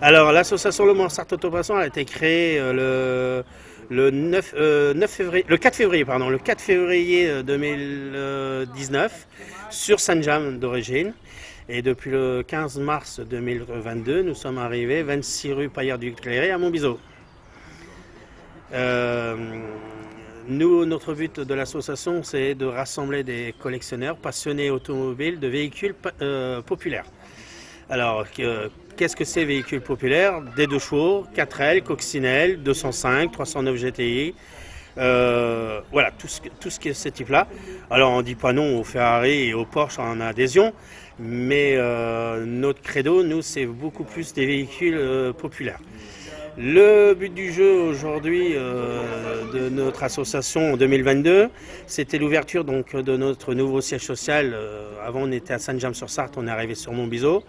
Alors, l'association Le Mans Sarthe Autopasson a été créée le 9 février, le 4 février, pardon, le 4 février 2019 sur Saint-James d'origine. Et depuis le 15 mars 2022, nous sommes arrivés 26 rue Paillard du Cléré à Montbiseau. Euh, notre but de l'association, c'est de rassembler des collectionneurs passionnés automobiles de véhicules populaires. Alors, qu'est-ce que c'est véhicules populaires? Des 2 chevaux, 4L, coccinelle, 205, 309 GTI. Voilà, tout ce qui est ce type-là. Alors, on ne dit pas non aux Ferrari et aux Porsche en adhésion, mais notre credo, nous, c'est beaucoup plus des véhicules populaires. Le but du jeu aujourd'hui de notre association en 2022, c'était l'ouverture donc de notre nouveau siège social. Avant on était à Saint-James-sur-Sarthe, on est arrivé sur Montbiseau.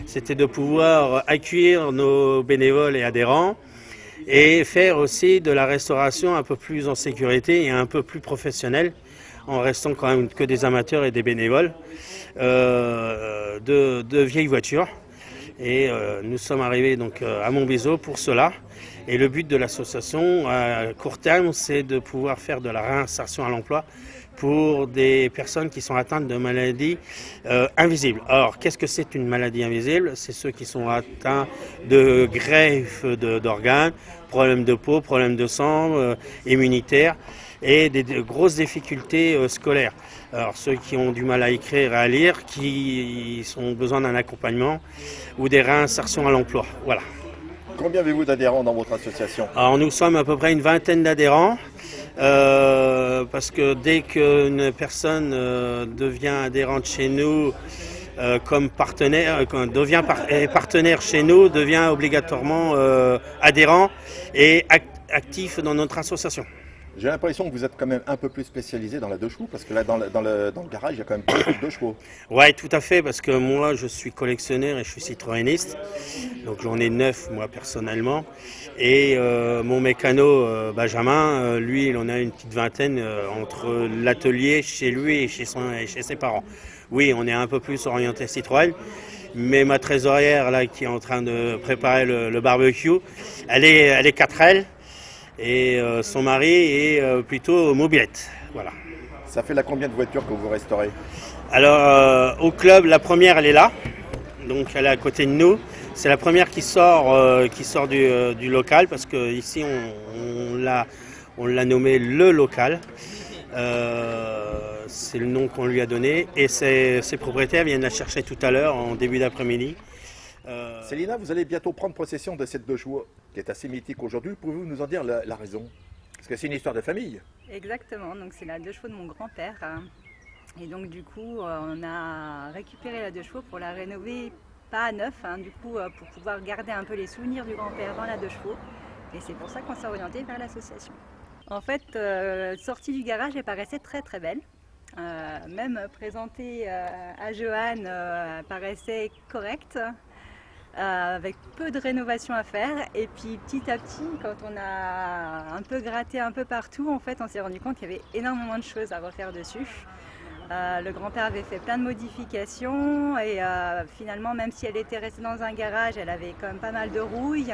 C'était de pouvoir accueillir nos bénévoles et adhérents et faire aussi de la restauration un peu plus en sécurité et un peu plus professionnelle, en restant quand même que des amateurs et des bénévoles de vieilles voitures. Et nous sommes arrivés donc à Montbiseau pour cela. Et le but de l'association à court terme, c'est de pouvoir faire de la réinsertion à l'emploi pour des personnes qui sont atteintes de maladies invisibles. Alors, qu'est-ce que c'est une maladie invisible? C'est ceux qui sont atteints de greffe d'organes, problèmes de peau, problèmes de sang, immunitaires et de grosses difficultés scolaires. Alors ceux qui ont du mal à écrire et à lire, qui ont besoin d'un accompagnement ou des réinsertions à l'emploi. Voilà. Combien avez-vous d'adhérents dans votre association? Alors nous sommes à peu près une vingtaine d'adhérents, parce que dès qu'une personne devient adhérente chez nous comme partenaire, devient partenaire chez nous, devient obligatoirement adhérent et actif dans notre association. J'ai l'impression que vous êtes quand même un peu plus spécialisé dans la 2 chevaux, parce que là, dans le garage, il y a quand même beaucoup de 2 chevaux. Ouais, tout à fait, parce que moi, je suis collectionneur et je suis citroëniste. Donc j'en ai 9, moi, personnellement. Et mon mécano, Benjamin, lui, il en a une petite vingtaine entre l'atelier, chez lui et chez ses parents. Oui, on est un peu plus orienté Citroën. Mais ma trésorière, là, qui est en train de préparer le barbecue, elle est 4L. Et son mari est plutôt mobilette. Voilà. Ça fait là combien de voitures que vous restaurez? Alors au club, la première elle est là, donc elle est à côté de nous. C'est la première qui sort du local parce que ici on l'a nommé le local. C'est le nom qu'on lui a donné et ses propriétaires viennent la chercher tout à l'heure en début d'après-midi. Célina, vous allez bientôt prendre possession de cette 2 chevaux qui est assez mythique aujourd'hui. Pouvez-vous nous en dire la raison? Parce que c'est une histoire de famille. Exactement, donc c'est la 2 chevaux de mon grand-père. Et donc du coup, on a récupéré la 2 chevaux pour la rénover, pas à neuf, du coup, pour pouvoir garder un peu les souvenirs du grand-père dans la 2 chevaux. Et c'est pour ça qu'on s'est orienté vers l'association. En fait, sortie du garage, elle paraissait très très belle. Même présentée à Johan, elle paraissait correcte. Avec peu de rénovation à faire, et puis petit à petit, quand on a un peu gratté un peu partout, en fait on s'est rendu compte qu'il y avait énormément de choses à refaire dessus. Le grand-père avait fait plein de modifications et finalement, même si elle était restée dans un garage, elle avait quand même pas mal de rouille.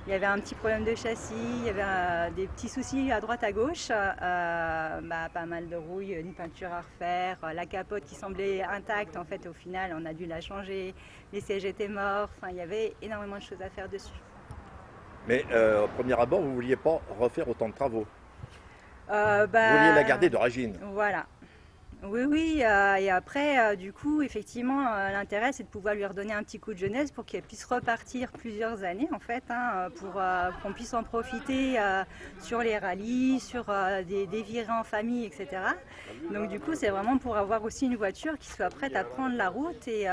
Il y avait un petit problème de châssis, il y avait des petits soucis à droite à gauche, pas mal de rouille, une peinture à refaire, la capote qui semblait intacte, en fait au final on a dû la changer, les sièges étaient morts, enfin il y avait énormément de choses à faire dessus. Mais au premier abord, vous ne vouliez pas refaire autant de travaux. Vous vouliez la garder d'origine. Voilà. Oui, et après, du coup, effectivement, l'intérêt, c'est de pouvoir lui redonner un petit coup de jeunesse pour qu'elle puisse repartir plusieurs années, en fait, pour qu'on puisse en profiter sur les rallyes, sur des virées en famille, etc. Donc, du coup, c'est vraiment pour avoir aussi une voiture qui soit prête à prendre la route et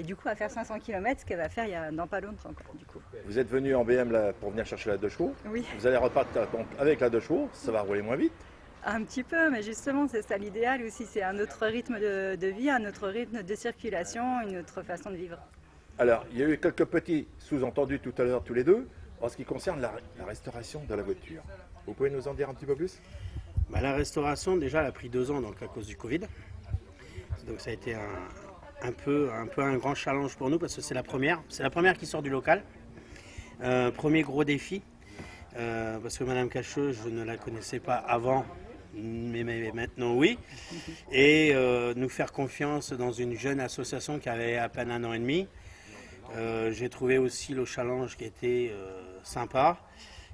du coup, à faire 500 km, ce qu'elle va faire dans pas longtemps, quoi, du coup. Vous êtes venu en BM là, pour venir chercher la 2 chevaux. Oui. Vous allez repartir donc, avec la 2 chevaux, ça va rouler moins vite. Un petit peu, mais justement, c'est ça l'idéal aussi. C'est un autre rythme de vie, un autre rythme de circulation, une autre façon de vivre. Alors, il y a eu quelques petits sous-entendus tout à l'heure, tous les deux, en ce qui concerne la restauration de la voiture. Vous pouvez nous en dire un petit peu plus? La restauration, déjà, elle a pris 2 ans donc, à cause du Covid. Donc ça a été un peu un grand challenge pour nous parce que c'est la première qui sort du local. Premier gros défi, parce que Madame Cacheux, je ne la connaissais pas avant, mais maintenant oui. Et nous faire confiance dans une jeune association qui avait à peine 1 an et demi. J'ai trouvé aussi le challenge qui était sympa.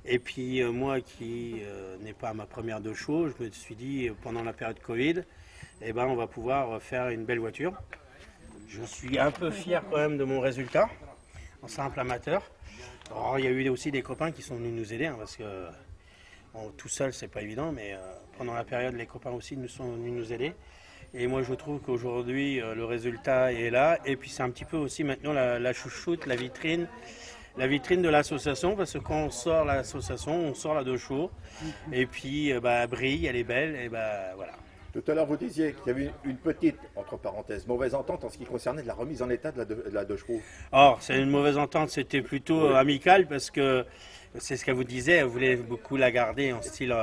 Et puis moi qui n'ai pas ma première de show, je me suis dit pendant la période Covid, eh ben, on va pouvoir faire une belle voiture. Je suis un peu fier quand même de mon résultat, en simple amateur. Alors, il y a eu aussi des copains qui sont venus nous aider, hein, parce que tout seul c'est pas évident, mais pendant la période les copains aussi nous sont venus nous aider. Et moi je trouve qu'aujourd'hui le résultat est là, et puis c'est un petit peu aussi maintenant la chouchoute, la vitrine de l'association, parce que quand on sort l'association, on sort la deux chevaux, et puis elle brille, elle est belle, et voilà. Tout à l'heure, vous disiez qu'il y avait une petite, entre parenthèses, mauvaise entente en ce qui concernait la remise en état de la deux chevaux. Or, c'est une mauvaise entente, c'était plutôt amical, parce que c'est ce qu'elle vous disait, elle voulait beaucoup la garder en style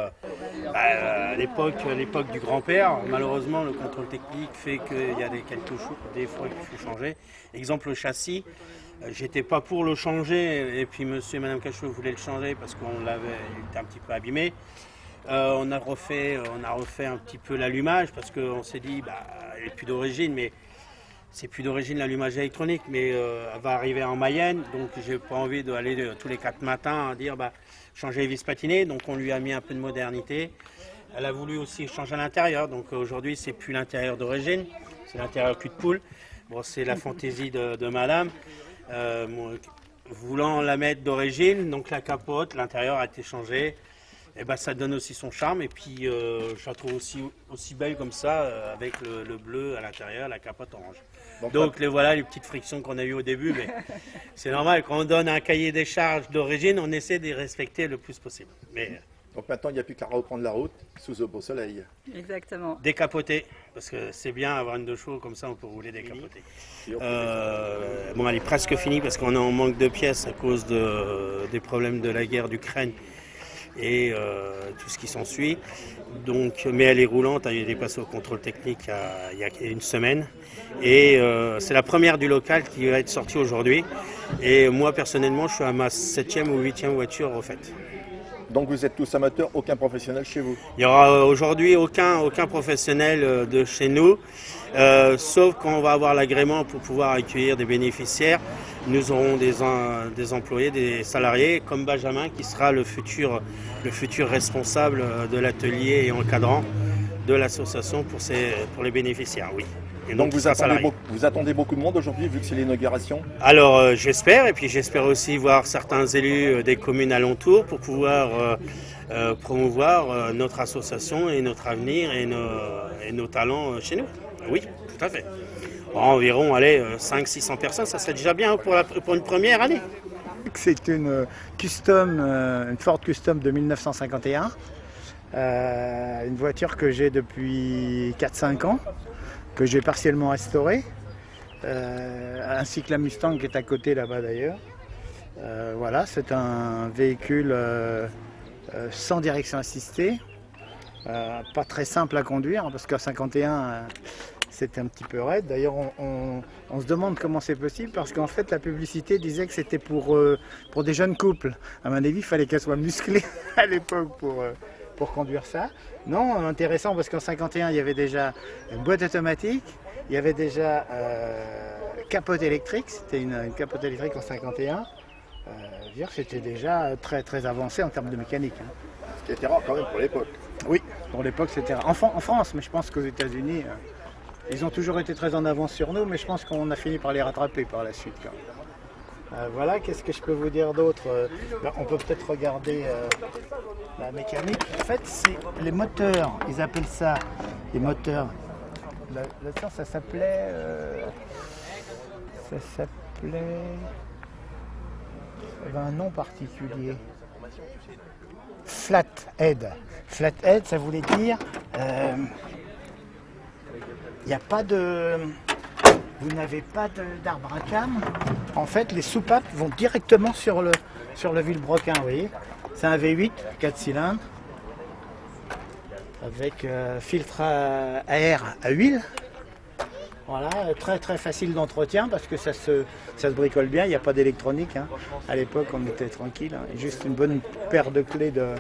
l'époque du grand-père. Malheureusement, le contrôle technique fait qu'il y a quelques des fois qu'il faut changer. Exemple, le châssis. J'étais pas pour le changer, et puis monsieur et madame Cacheux voulaient le changer parce qu'on l'avait, il était un petit peu abîmé. On a refait un petit peu l'allumage parce qu'on s'est dit, elle n'est plus d'origine, mais c'est plus d'origine l'allumage électronique, mais elle va arriver en Mayenne, donc j'ai pas envie d'aller tous les 4 matins à dire changer les vis patinées, donc on lui a mis un peu de modernité. Elle a voulu aussi changer l'intérieur, donc aujourd'hui c'est plus l'intérieur d'origine, c'est l'intérieur cul de poule. Bon, c'est la fantaisie de madame. Voulant la mettre d'origine, donc la capote, l'intérieur a été changé, et ça donne aussi son charme, et puis je la trouve aussi belle comme ça, avec le bleu à l'intérieur, la capote orange. Donc voilà les petites frictions qu'on a eues au début, mais c'est normal, quand on donne un cahier des charges d'origine, on essaie de les respecter le plus possible. Donc maintenant, il n'y a plus qu'à reprendre la route sous le beau soleil. Exactement. Décapoter, parce que c'est bien avoir une deux chevaux, comme ça on peut rouler décapoter. Bon, elle est presque finie parce qu'on est en manque de pièces à cause des problèmes de la guerre d'Ukraine et tout ce qui s'ensuit. Donc, mais elle est roulante, elle est passée au contrôle technique il y a une semaine. Et c'est la première du local qui va être sortie aujourd'hui. Et moi personnellement, je suis à ma 7e ou 8e voiture refaite. Donc vous êtes tous amateurs, aucun professionnel chez vous? Il n'y aura aujourd'hui aucun professionnel de chez nous, sauf quand on va avoir l'agrément pour pouvoir accueillir des bénéficiaires. Nous aurons des employés, des salariés, comme Benjamin, qui sera le futur responsable de l'atelier et encadrant de l'association pour les bénéficiaires, oui. Et donc vous attendez beaucoup de monde aujourd'hui, vu que c'est l'inauguration? Alors j'espère, et puis j'espère aussi voir certains élus des communes alentours pour pouvoir promouvoir notre association et notre avenir et nos talents chez nous. Oui, tout à fait. Environ 500-600 personnes, ça serait déjà bien pour une première année. C'est une Ford Custom de 1951, une voiture que j'ai depuis 4-5 ans, que j'ai partiellement restaurée, ainsi que la Mustang qui est à côté là-bas d'ailleurs. Voilà, c'est un véhicule sans direction assistée, pas très simple à conduire parce qu'à 51 c'était un petit peu raide. D'ailleurs on se demande comment c'est possible parce qu'en fait la publicité disait que c'était pour des jeunes couples. À mon avis il fallait qu'elle soit musclée à l'époque pour conduire ça. Non, intéressant parce qu'en 51 il y avait déjà une boîte automatique, il y avait déjà capote électrique, c'était une capote électrique en 51. C'était déjà très très avancé en termes de mécanique. Ce qui était rare quand même pour l'époque. Oui, pour l'époque c'était rare. En France, mais je pense qu'aux États-Unis, ils ont toujours été très en avance sur nous, mais je pense qu'on a fini par les rattraper par la suite. Voilà, qu'est-ce que je peux vous dire d'autre? On peut peut-être regarder la mécanique. En fait, c'est les moteurs, ils appellent ça les moteurs. Là, ça s'appelait... Il y avait un nom particulier. Flathead. Flathead, ça voulait dire... il n'y a pas de... Vous n'avez pas d'arbre à cam. En fait, les soupapes vont directement sur le vilebrequin, vous voyez. C'est un V8, 4 cylindres, avec filtre à air à huile. Voilà, très très facile d'entretien parce que ça se bricole bien, il n'y a pas d'électronique. Hein. À l'époque, on était tranquille. Hein. Juste une bonne paire de clés de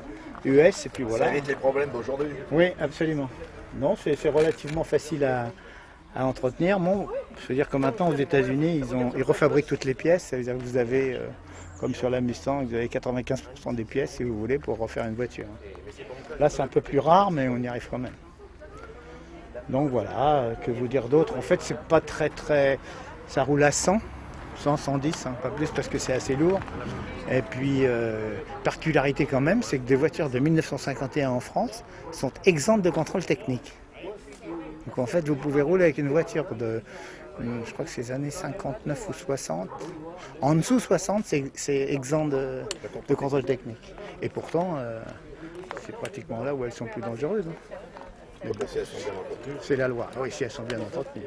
US et puis voilà. Ça évite les problèmes d'aujourd'hui. Oui, absolument. Non, c'est relativement facile à entretenir. Bon, je veux dire que maintenant aux États-Unis, ils refabriquent toutes les pièces. Ça veut dire que vous avez, comme sur la Mustang, vous avez 95% des pièces si vous voulez pour refaire une voiture. Là, c'est un peu plus rare, mais on y arrive quand même. Donc voilà, que vous dire d'autre? En fait, c'est pas très. Ça roule à 100, 110, hein, pas plus parce que c'est assez lourd. Et puis, particularité quand même, c'est que des voitures de 1951 en France sont exemptes de contrôle technique. Donc en fait, vous pouvez rouler avec une voiture de, je crois que c'est les années 59 ou 60. En dessous 60, c'est exempt de contrôle technique. Et pourtant, c'est pratiquement là où elles sont plus dangereuses. Hein. Donc si elles sont bien entretenues. C'est la loi. Oui, si elles sont bien entretenues.